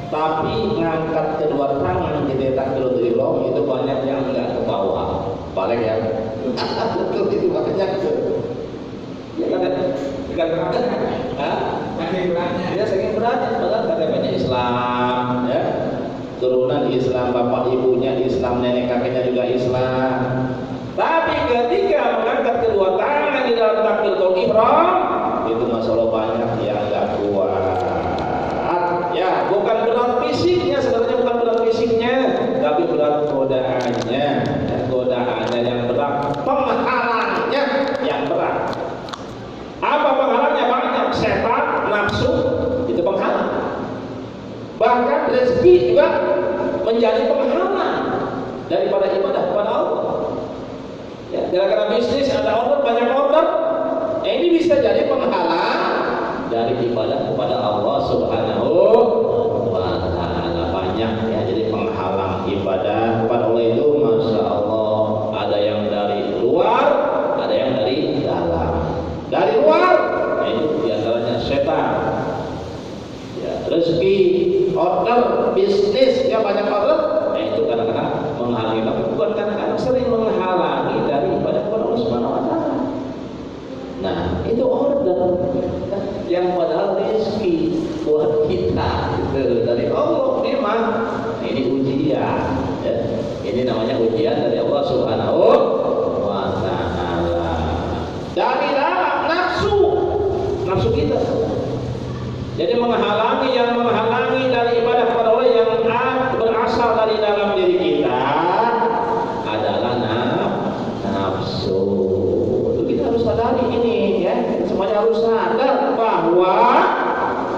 tapi ngangkat kedua tangan di takbiratul ihram itu banyak yang enggak ke bawah. Balik ya. Itu makanya ya kan dia saking beratnya, padahal katanya Islam, ya, turunan Islam, bapak ibunya Islam, nenek kakeknya juga Islam. Tapi ketika mengangkat kedua tangan di dalam takbiratul ihram, itu masalah banyak yang enggak kuat. Ya, bukan berat fisiknya, sebenarnya bukan berat fisiknya, tapi berat godaannya, godaannya yang berat, penghalangnya yang berat. Apa penghalangnya? Banyak, setan, nafsu, itu penghalang. Bahkan rezeki juga menjadi penghalang daripada ibadah kepada Allah. Ya, gara-gara bisnis ada order, banyak order, ini bisa jadi penghalang dari ibadah kepada Allah Subhanahu wa Ta'ala. Banyak ya, jadi penghalang ibadah kepada Allah itu, masya Allah, ada yang dari luar, ada yang dari dalam. Dari luar, nah itu diantaranya setan, ya, rezeki, order, bisnis, ya banyak order, nah itu kadang-kadang menghalangi, bukan kadang-kadang sering menghalangi dari ibadah kepada Allah Subhanahu wa Ta'ala. Nah itu order yang padahal rezeki buat kita gitu, dari Allah memang. Ini ujian, ya. Ini namanya ujian dari Allah Subhanahu wa Ta'ala. Dari dalam nafsu kita. Jadi yang menghalangi dari ibadah kepada Allah yang berasal dari dalam diri kita adalah nafsu. Itu kita harus sadari ini, ya. Semuanya harus sadar bahwa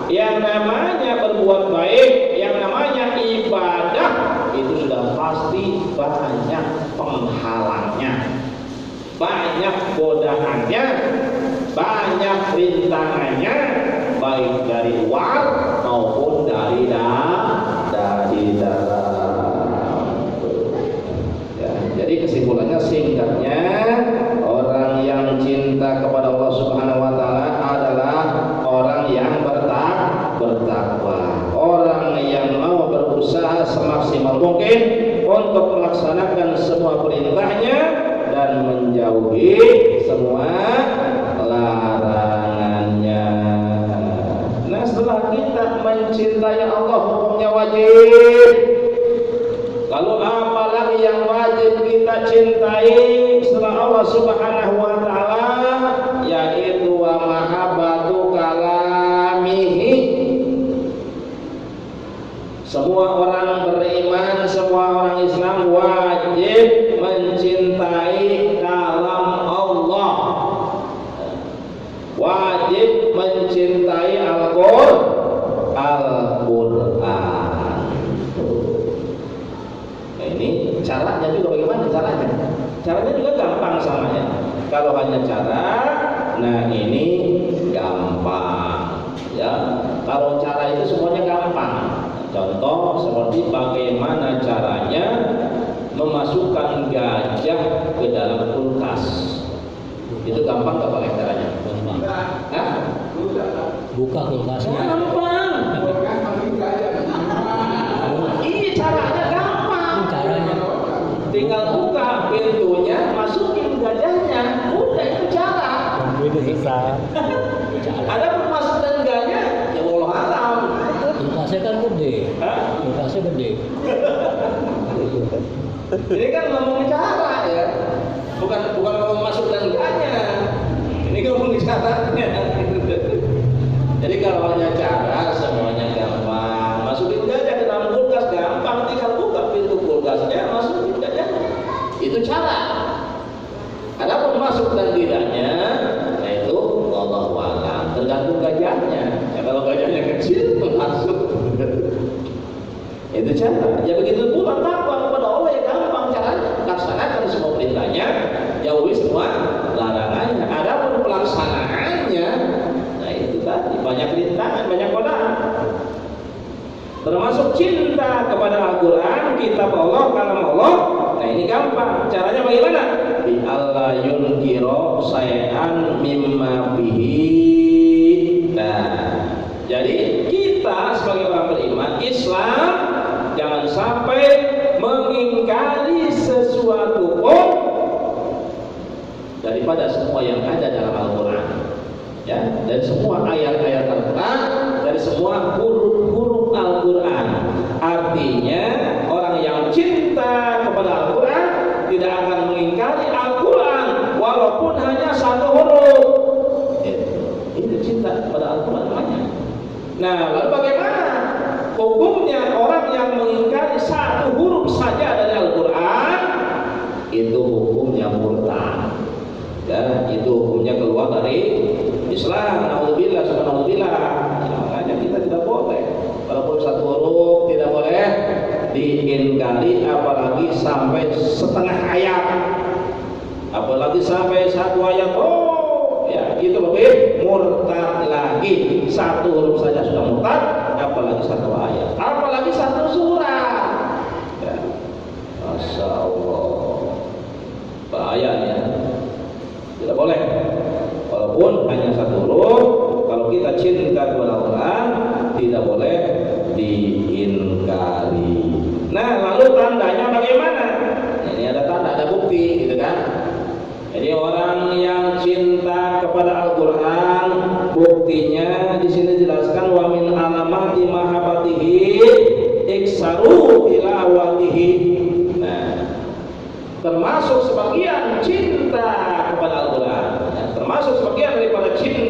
yang namanya berbuat baik, yang namanya ibadah itu sudah pasti banyak penghalangnya, banyak godaannya, banyak rintangannya, baik dari luar maupun dari dalam. Ya, jadi kesimpulannya singkatnya, orang yang cinta kepada Allah Subhanahu wa Ta'ala adalah orang yang bertakwa, orang yang mau berusaha semaksimal mungkin untuk melaksanakan semua perintahnya dan menjauhi semua larangannya. Nah, setelah kita mencintai Allah, hukumnya wajib. Lalu apa lagi yang wajib kita cintai setelah Allah Subhanahu wa Ta'ala? Yaitu wa mahabbatu kalamihi. Semua orang beriman, semua orang Islam wajib mencintai kalam Allah, wajib mencintai Al-Quran. Nah, ini caranya juga bagaimana caranya? Caranya juga gampang samanya. Kalau hanya cara, nah ini gampang, ya. Kalau cara itu semuanya gampang. Contoh seperti bagaimana caranya memasukkan gajah ke dalam kulkas. Itu gampang gak pakai caranya? Buka kulkasnya. Gampang. Ini caranya gampang. Caranya tinggal buka pintunya, masukin gajahnya. Udah, itu cara. itu susah. Ada pemasukan gajah, ya Allah alam. Kulkasnya kan gede. Kulkasnya gede. Ini kan ngomong cara ya, bukan ngomong masukkan gajahnya. Ini ngomong caranya. Jadi kalau hanya cara semuanya gampang. Masukin gajah ke dalam kulkas gampang, tinggal buka pintu kulkasnya, masukin gajahnya. Itu cara. Adapun masuk dan tidaknya, nah itu wallahu a'lam, tergantung gajahnya. Ya kalau gajahnya kecil masuk. Itu cara. Ya begitu pula takwa kepada Allah yang gampang caranya. Laksanakan semua perintahnya, jauhi semua larangannya. Adapun pelaksanaannya, nah itu tadi banyak rintangan, banyak godaan. Termasuk cinta kepada Al-Quran, kitab Allah, kalam Allah. Nah ini gampang. Caranya bagaimana? Bi Allah yunkiro sayan mimma bihi. Nah, jadi kita sebagai orang beriman Islam dari semua ayat-ayat Al-Quran, dari semua huruf-huruf Al-Quran. Artinya orang yang cinta kepada Al-Quran tidak akan mengingkari Al-Quran walaupun hanya satu huruf. Itu cinta kepada Al-Quran namanya. Nah, lalu bagaimana hukumnya orang yang mengingkari satu huruf saja dari Al-Quran? Itu hukumnya murtad. Ya, itu hukumnya keluar dari Islam. Alhamdulillah, subhanallah. Ya, makanya kita tidak boleh, walaupun satu huruf tidak boleh diingkari, apalagi sampai setengah ayat, apalagi sampai satu ayat. Oh, ya itu lebih murtad lagi. Satu huruf saja sudah murtad, apalagi satu ayat, apalagi satu surat. Ya, Masya Allah, bahayanya. Tidak boleh, walaupun hanya satu huruf. Kalau kita cinta kepada Al-Quran, tidak boleh diingkari. Nah, lalu tandanya bagaimana? Ini ada tanda, ada bukti, gitu kan? Jadi orang yang cinta kepada Al-Quran, buktinya di sini dijelaskan wa min alamati mahabbatihi iksaru tilawatihi. Nah, termasuk sebagian cinta kepada Al-Quran, termasuk sebagian daripada cinta